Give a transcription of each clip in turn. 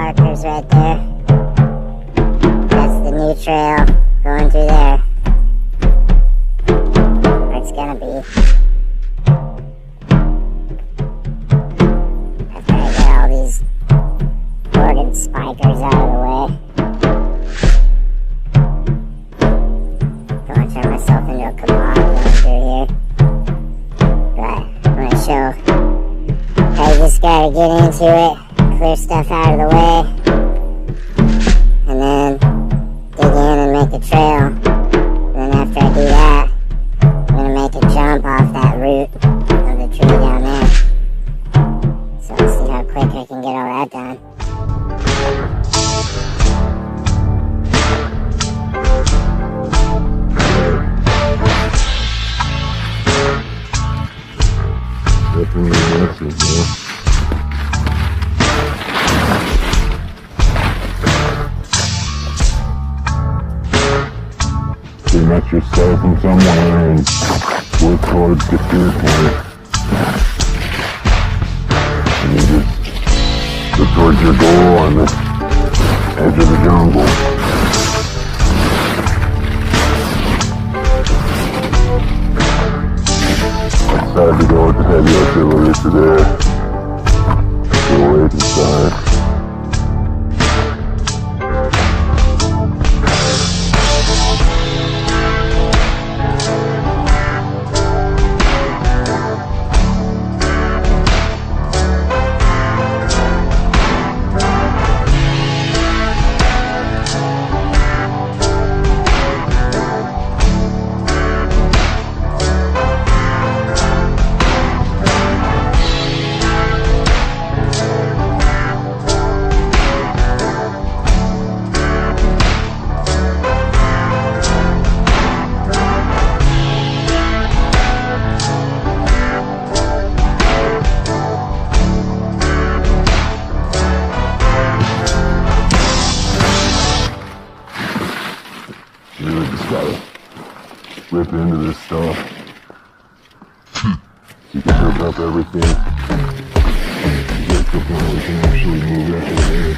markers right there. That's the new trail going through there. Where it's gonna be. After I get all these organ spikers out of the way. Don't want to turn myself into a kabod going through here. But I'm gonna show how you just gotta get into it. Clear stuff out of the way, and then dig in and make a trail. And then after I do that, I'm going to make a jump off that root of the tree down there. So let's see how quick I can get all that done. Definitely massive, man. Met yourself from somewhere and work towards the spirit point. And you just look towards your goal on the edge of the jungle. I decided to go with the heavy artillery today. Go wait inside. Really just gotta rip into this stuff. You can hook up everything. Get to the point where we can actually move after the air.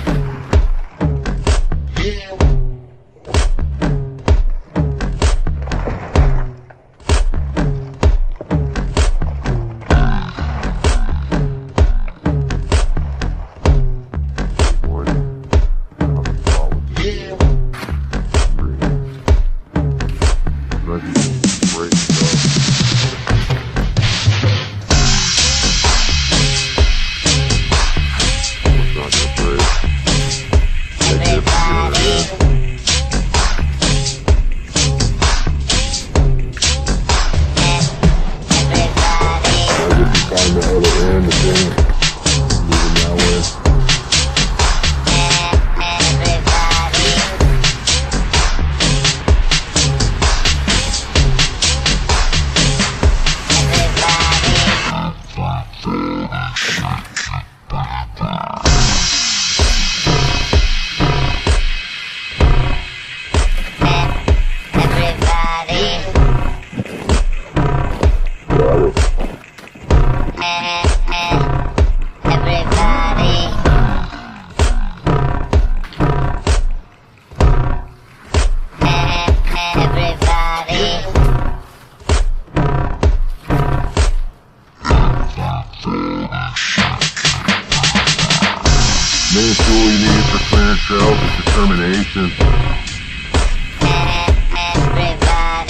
Main tool you need for clearing trails is determination.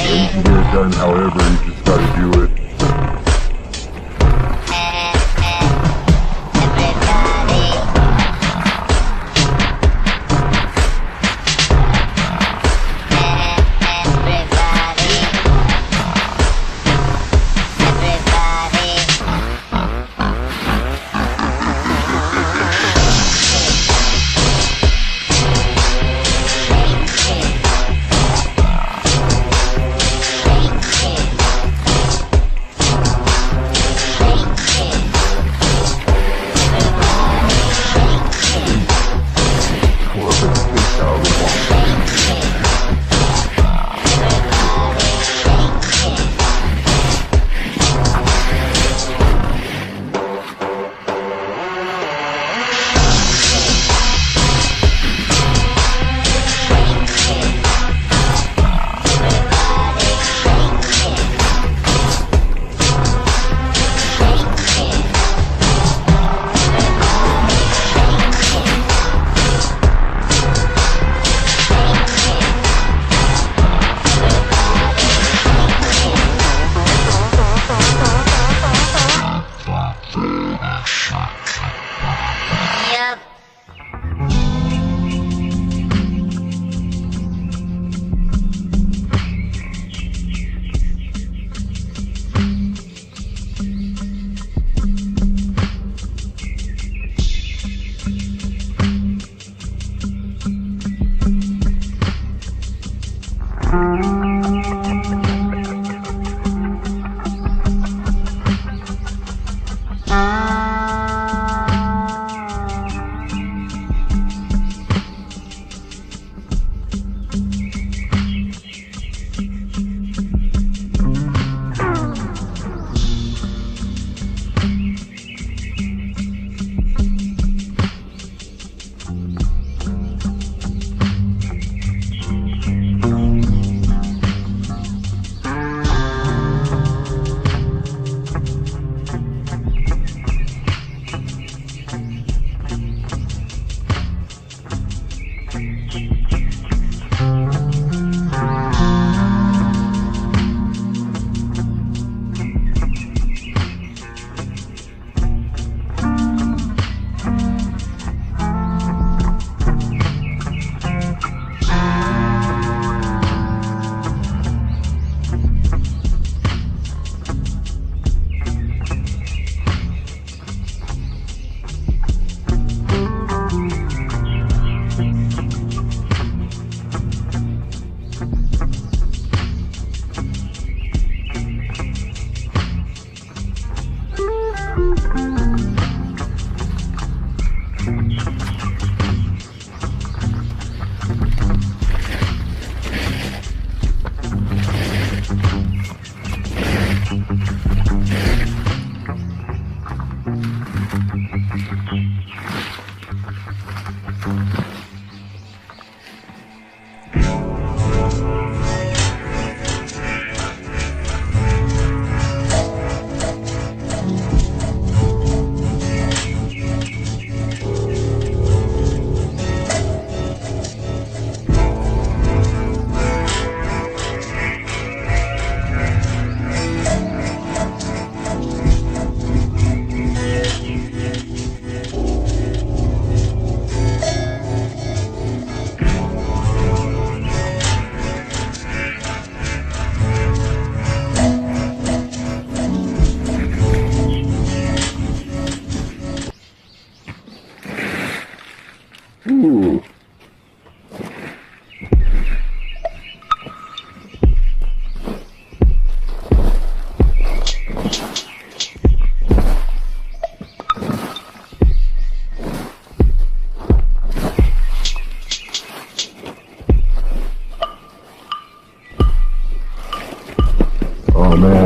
And you can get it done however, you just gotta do it.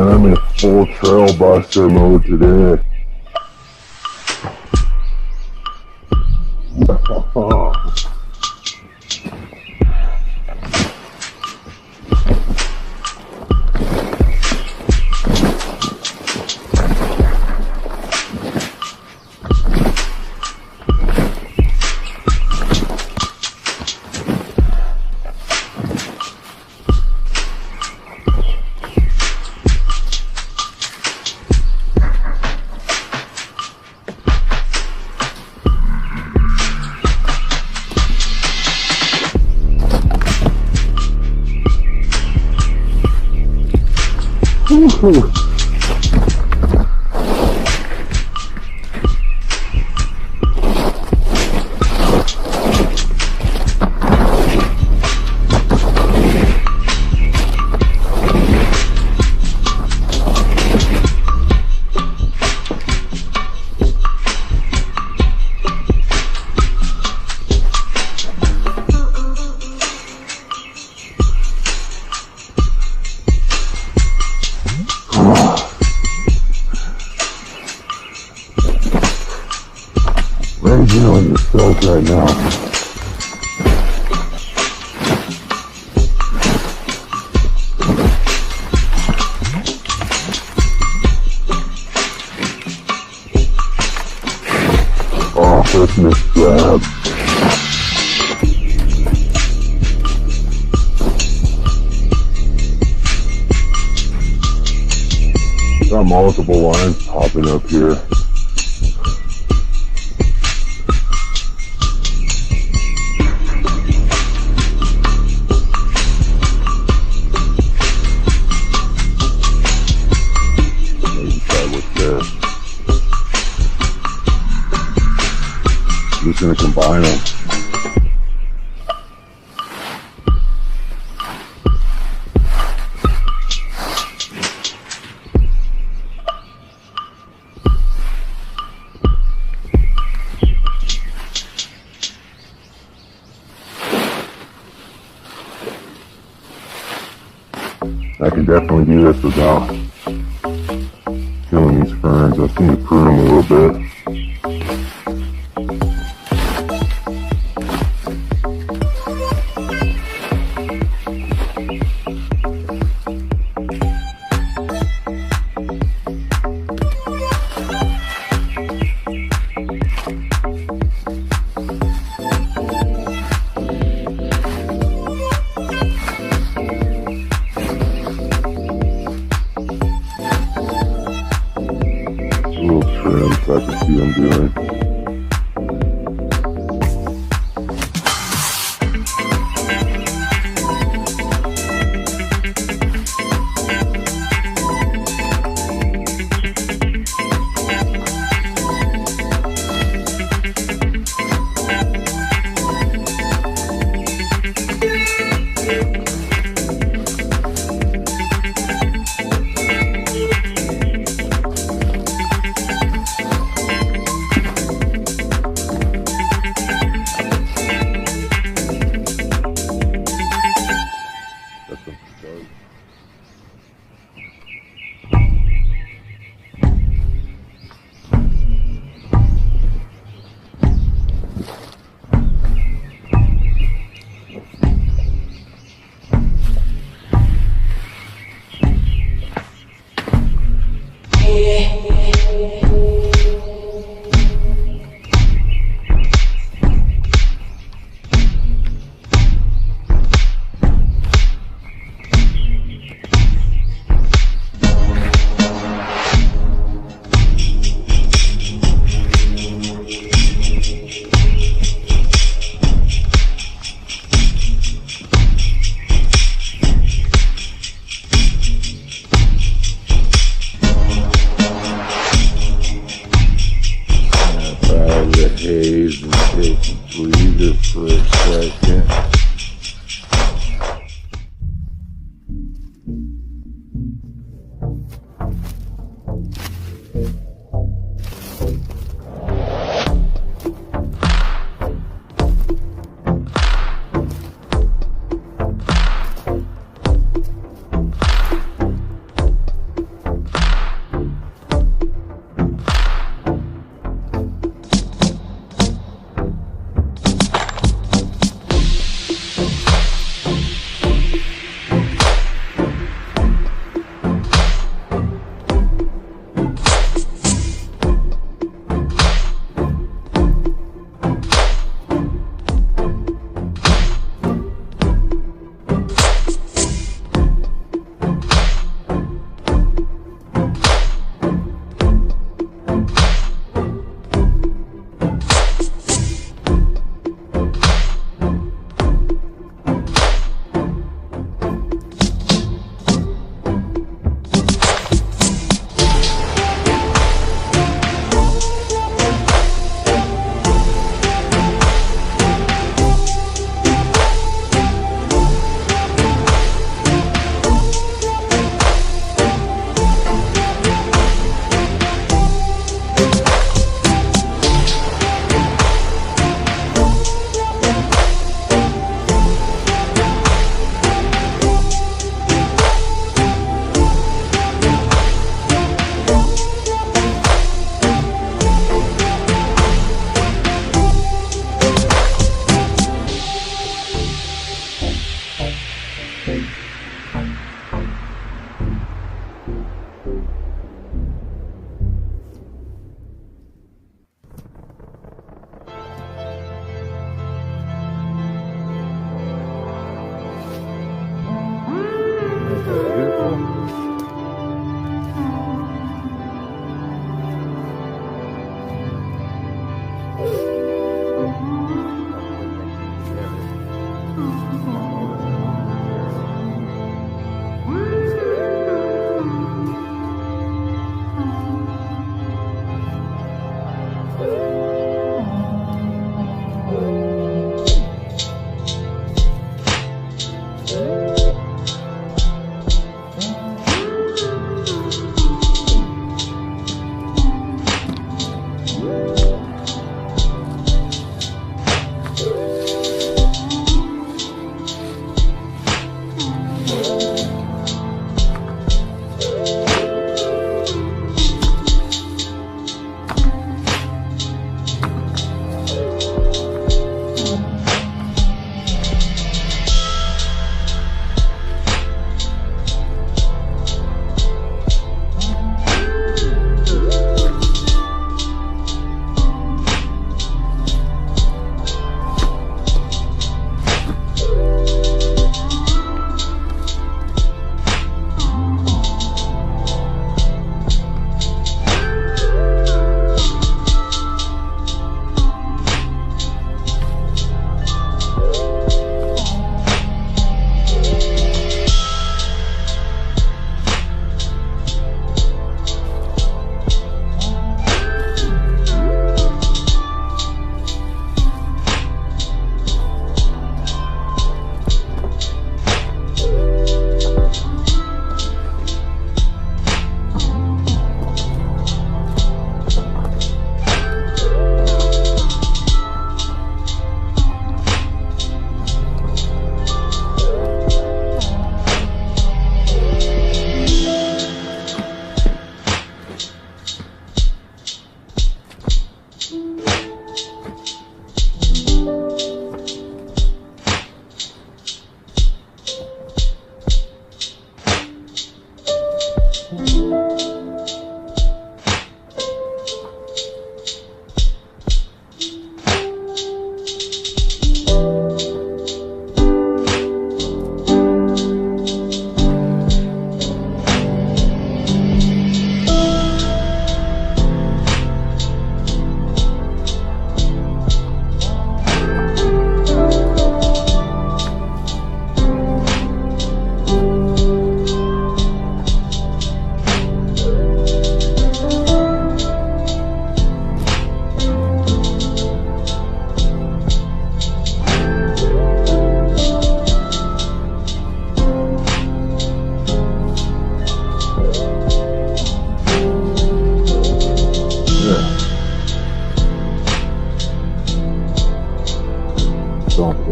man, I'm in full trail buster mode today. Woo-hoo. Raging on yourself right now. Oh, Christmas grab. Got multiple lines popping up here. I'm just going to combine them. I can definitely do this without killing these ferns. I just need to prune them a little bit. Trim so I can see what I'm doing.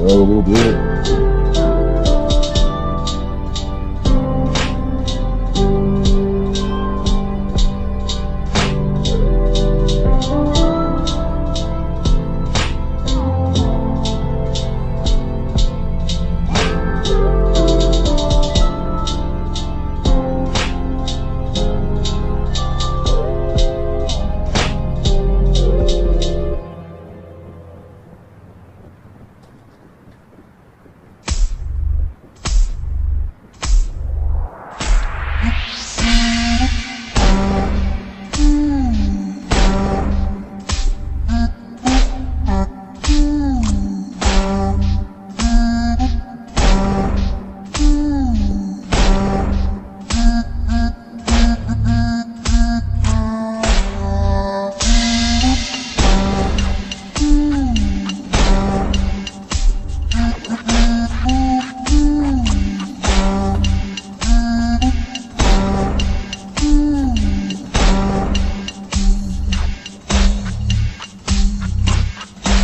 a little bit.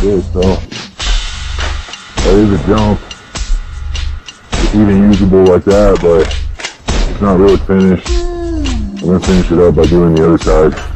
Good, so that is a jump. It's even usable like that, but it's not really finished. I'm gonna finish it up by doing the other side.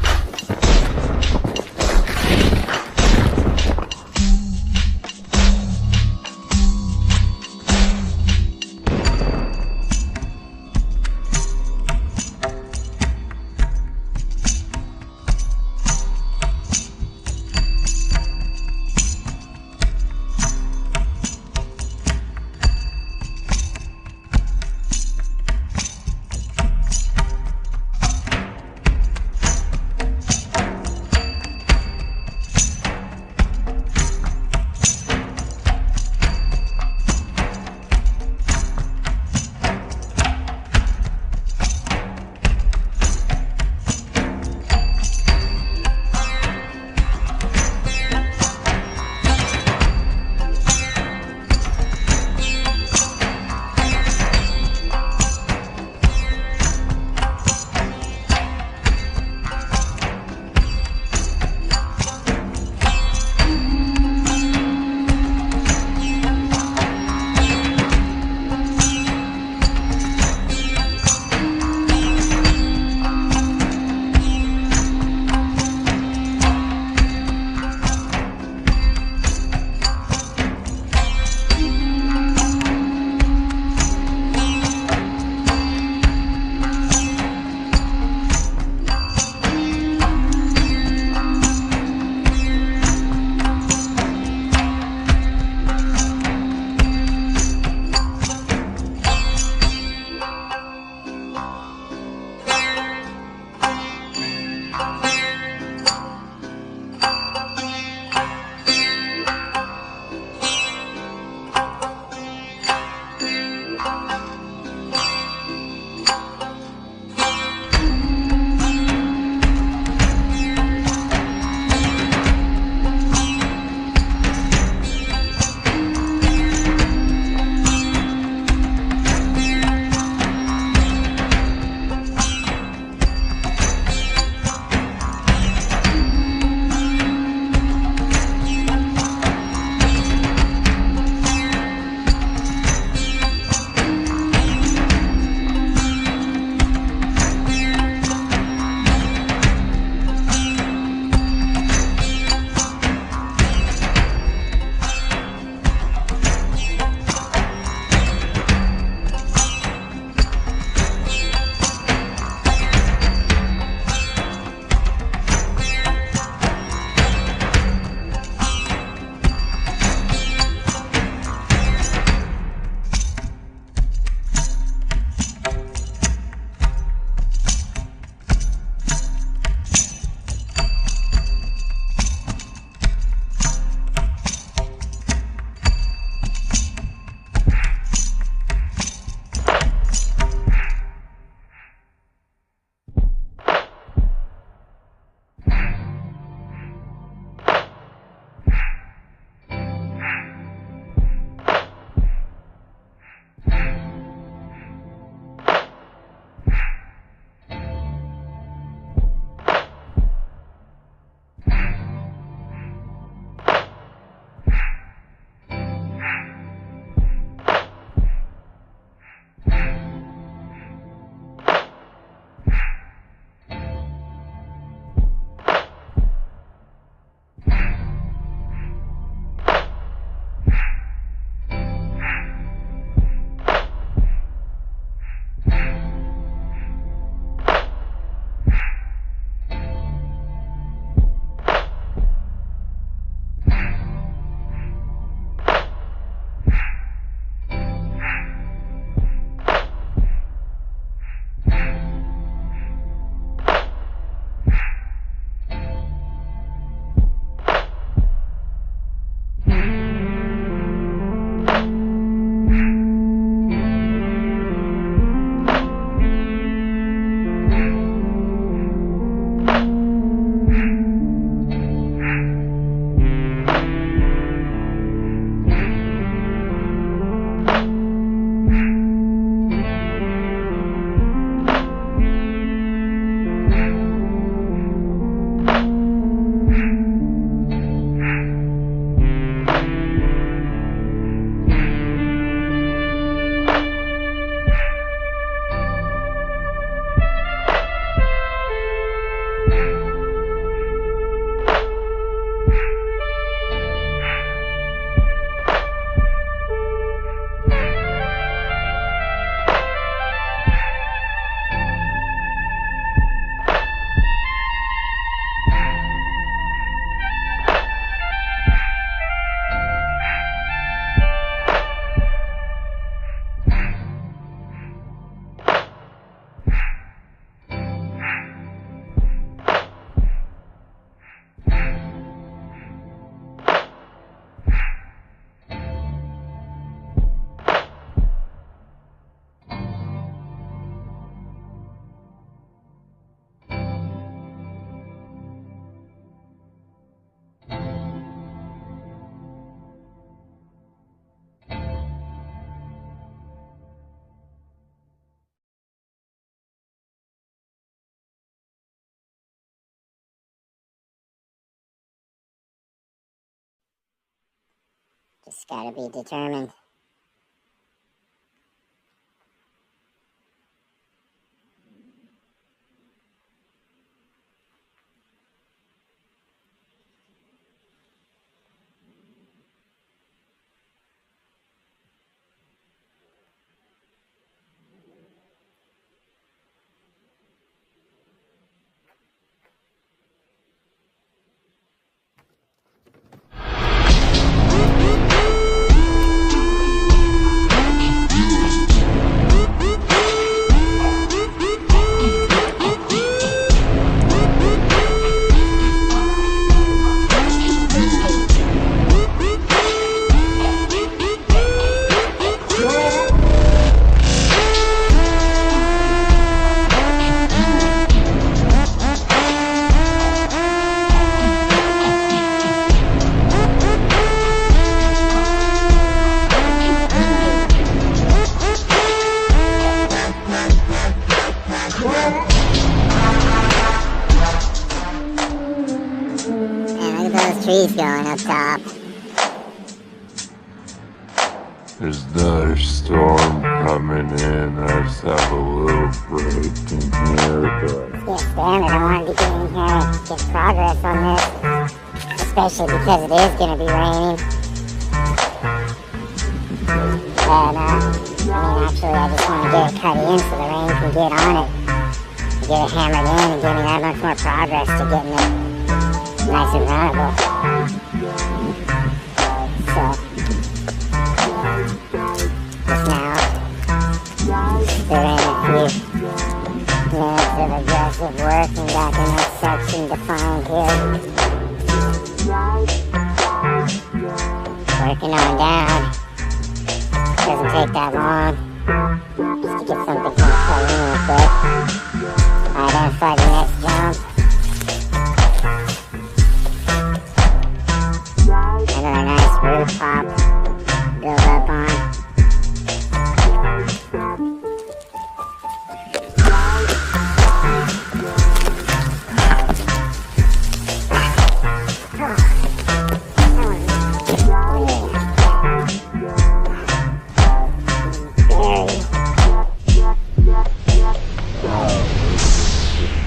Just gotta be determined. Trees going up top. There's another storm coming in. I just have a little break in here. Yes, damn it, I wanted to get in here and get progress on this. Especially because it is going to be raining. And, actually, I just want to get it cut in so the rain can get on it. And get it hammered in and give me that much more progress to getting it nice and runnable. So, just now, doing a few minutes of aggressive work and got the next section defined here. Working on down. Doesn't take that long. Just to get something kind of cut in real quick. Identify the next jump. Another nice roof top, build up on.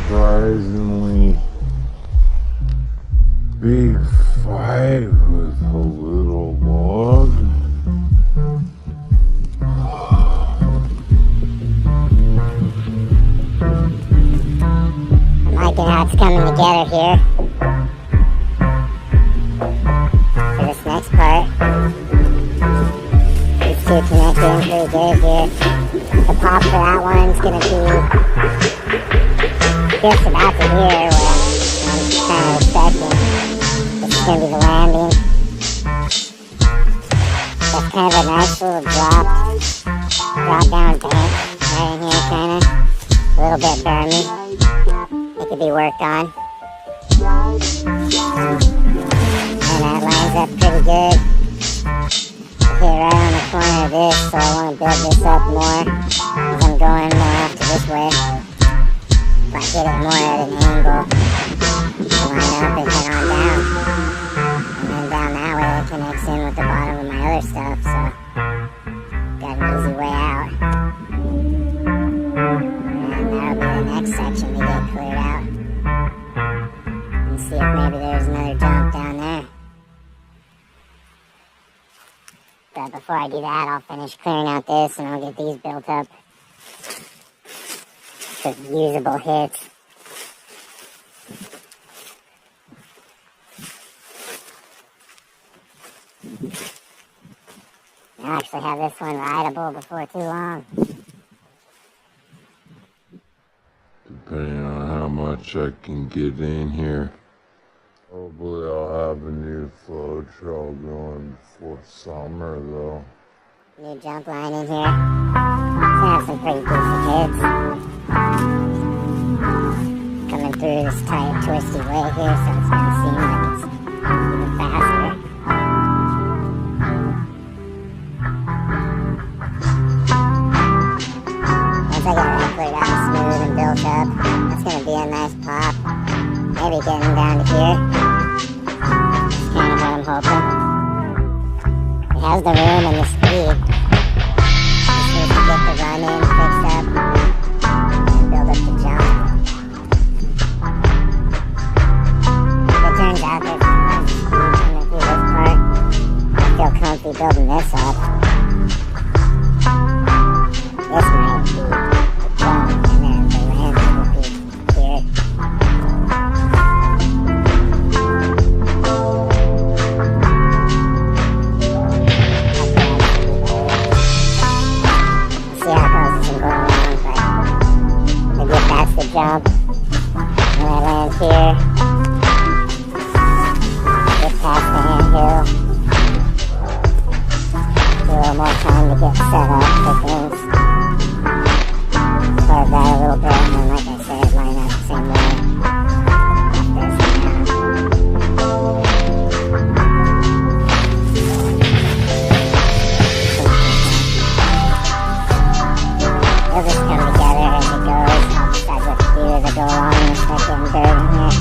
Surprisingly big fight with a little log. Liking how it's coming together here for this next part. These two connect in pretty good here. The pop for that one's gonna be just about to here where I'm kind of expecting. This is gonna be the landing. That's kind of a nice little drop down bank right in here, kind of a little bit bermy. It could be worked on. And that lines up pretty good. Okay, right on the corner of this, so I want to build this up more as I'm going more off to this way. If I get it more at an angle, line up and head on down. And then down that way it connects in with the bottom of my other stuff, so got an easy way out. And that'll be the next section to get cleared out. And see if maybe there's another jump down there. But before I do that, I'll finish clearing out this and I'll get these built up with usable hits. I'll actually have this one rideable before too long. Depending on how much I can get in here. Probably I'll have a new flow trail going before summer though. New jump line in here. It's gonna have some pretty decent hits. Coming through this tight, twisty way here, so it's gonna seem like it's even faster. Once I get it cleared out smooth and built up, that's gonna be a nice pop. Maybe getting down to here. That's kind of what I'm hoping. It has the room and the speed. Just need to get the run in fixed up and build up the jump. It turns out there's tons of speed coming through this part. I feel comfy building this up. This might be the jump, and then the landing will be here. See how close this can go around, but maybe if that's the jump, and I land here, get past the handhill, a little more time to get set up for things. Carve that a little bit, and then like I said, line up the same way. There's the down. It'll just come together as it goes. I'll decide what to do as I go along and start getting dirt in here.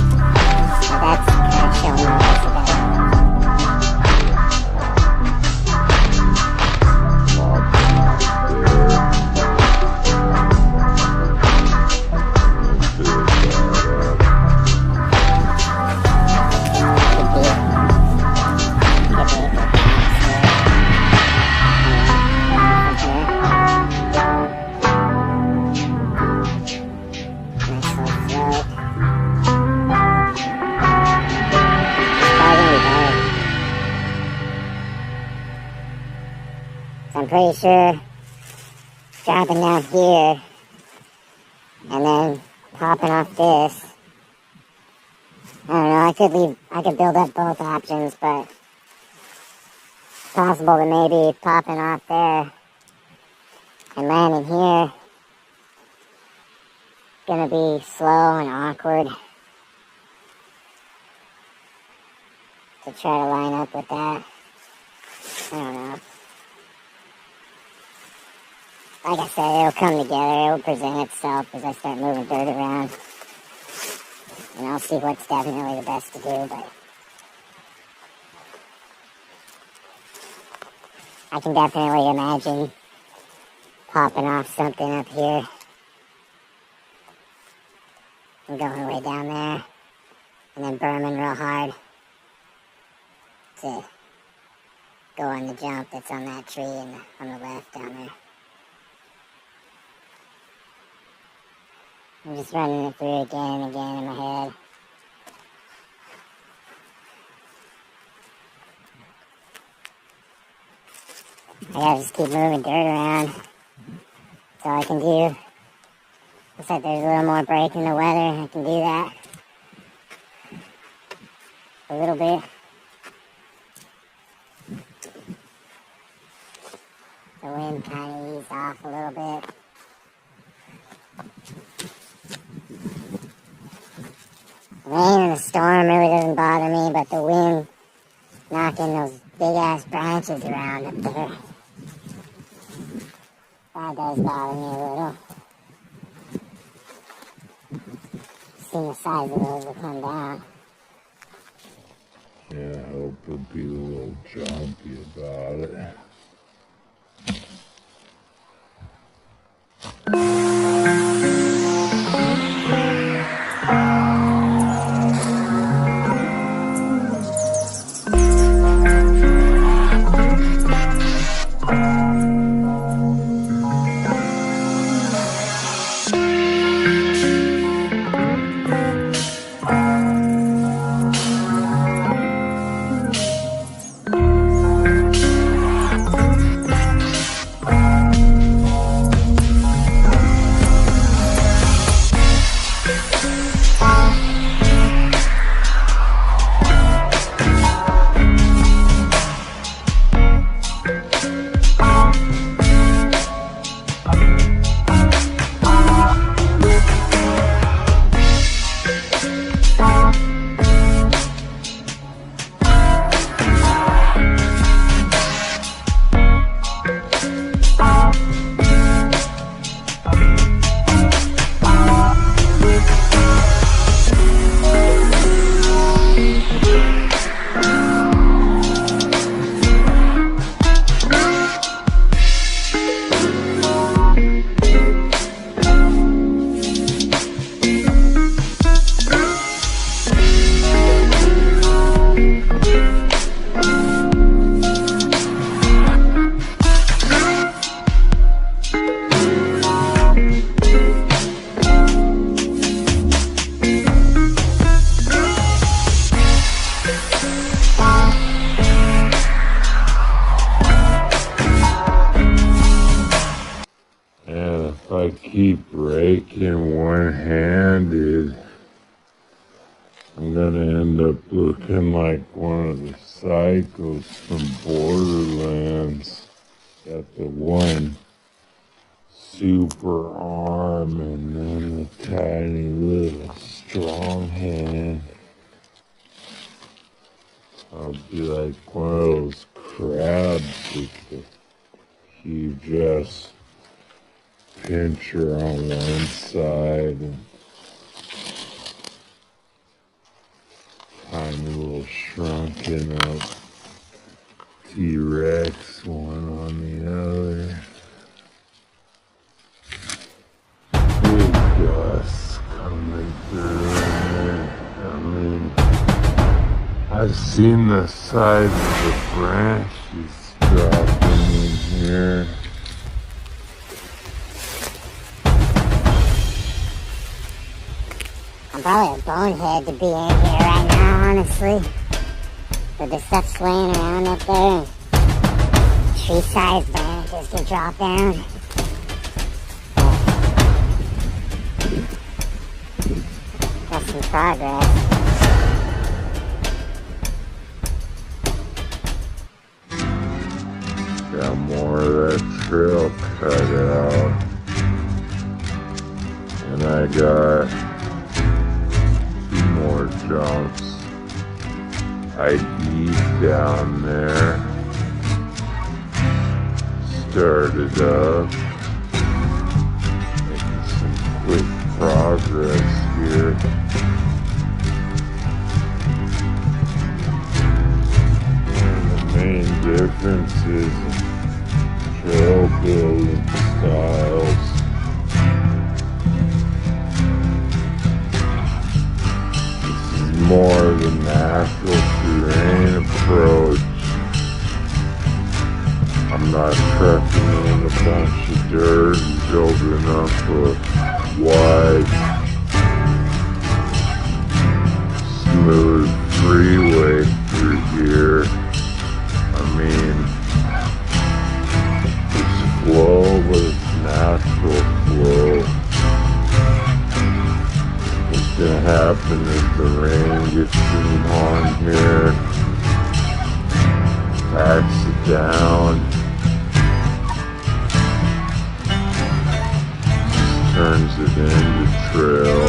But that's kind of showing me what's about. I'm pretty sure dropping down here and then popping off this. I don't know, I could build up both options, but it's possible that maybe popping off there and landing here is gonna be slow and awkward to try to line up with that. I don't know. Like I said, it'll come together, it'll present itself as I start moving dirt around. And I'll see what's definitely the best to do, but I can definitely imagine popping off something up here and going way down there and then berming real hard to go on the jump that's on that tree and on the left down there. I'm just running it through again and again in my head. I gotta just keep moving dirt around. That's all I can do. Looks like there's a little more break in the weather. I can do that. A little bit. The wind kind of eased off a little bit. The rain and the storm really doesn't bother me, but the wind knocking those big ass branches around up there, that does bother me a little. See the size of those will come down. Yeah, I hope he'll be a little jumpy about it. working one-handed, I'm gonna end up looking like one of the psychos from Borderlands. Got the one super arm and then the tiny little strong hand. I'll be like one of those crabs with the huge ass pincher on one side and tiny little shrunken up T-Rex one on the other. Big gusts coming through. I mean, I've seen the size of the branches dropping in here. I'm probably a bonehead to be in here right now, honestly. But the stuff's laying around up there. Tree-sized branches to drop down. Got some progress. Got more of that trail cut out. And I got more jumps. IDs down there. Started up. Making some quick progress here. And the main difference is trail building styles. More of the natural terrain approach. I'm not trucking in a bunch of dirt and building up a wide, smooth freeway through here. I mean, it's flow, but it's natural flow. What's gonna happen is the rain gets in on here, packs it down, turns it into trail.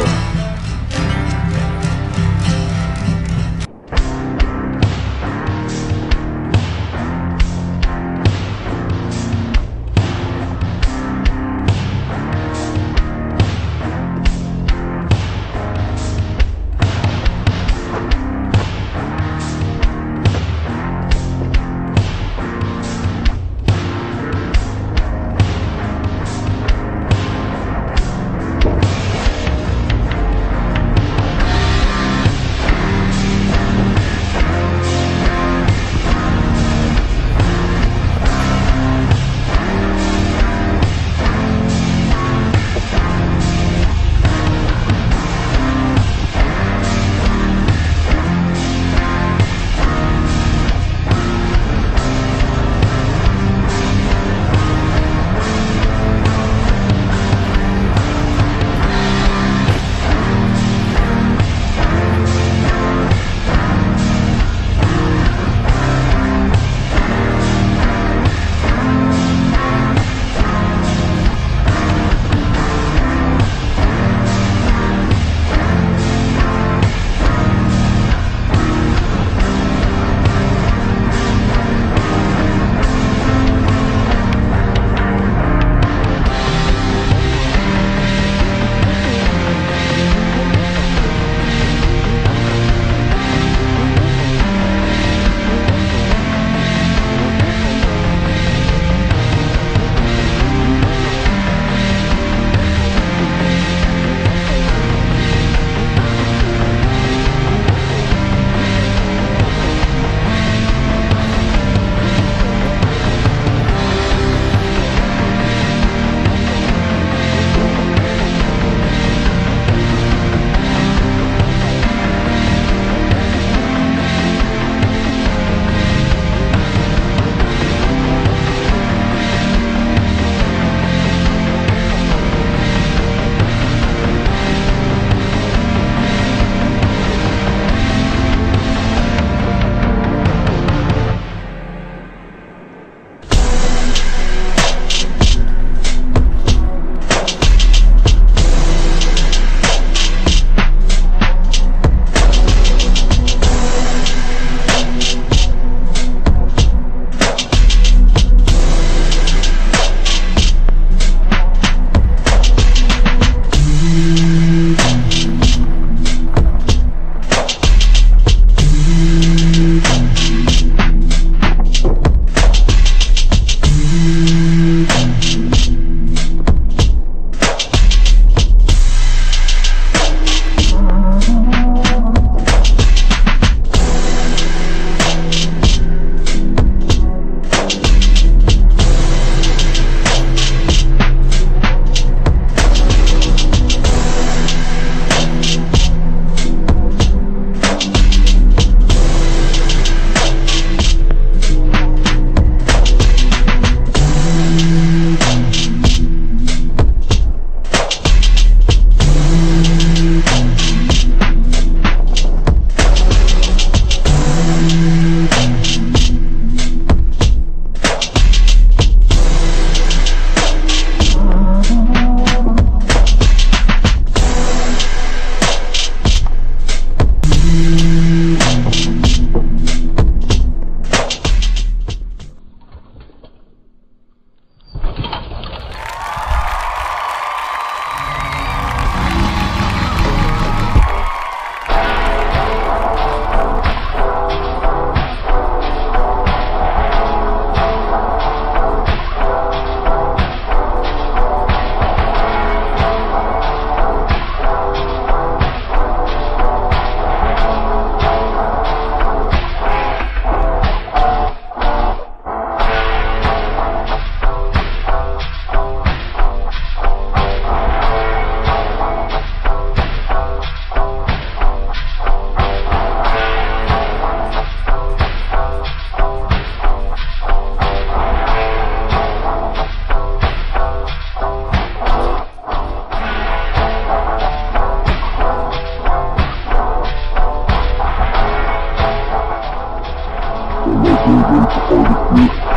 Barbecue.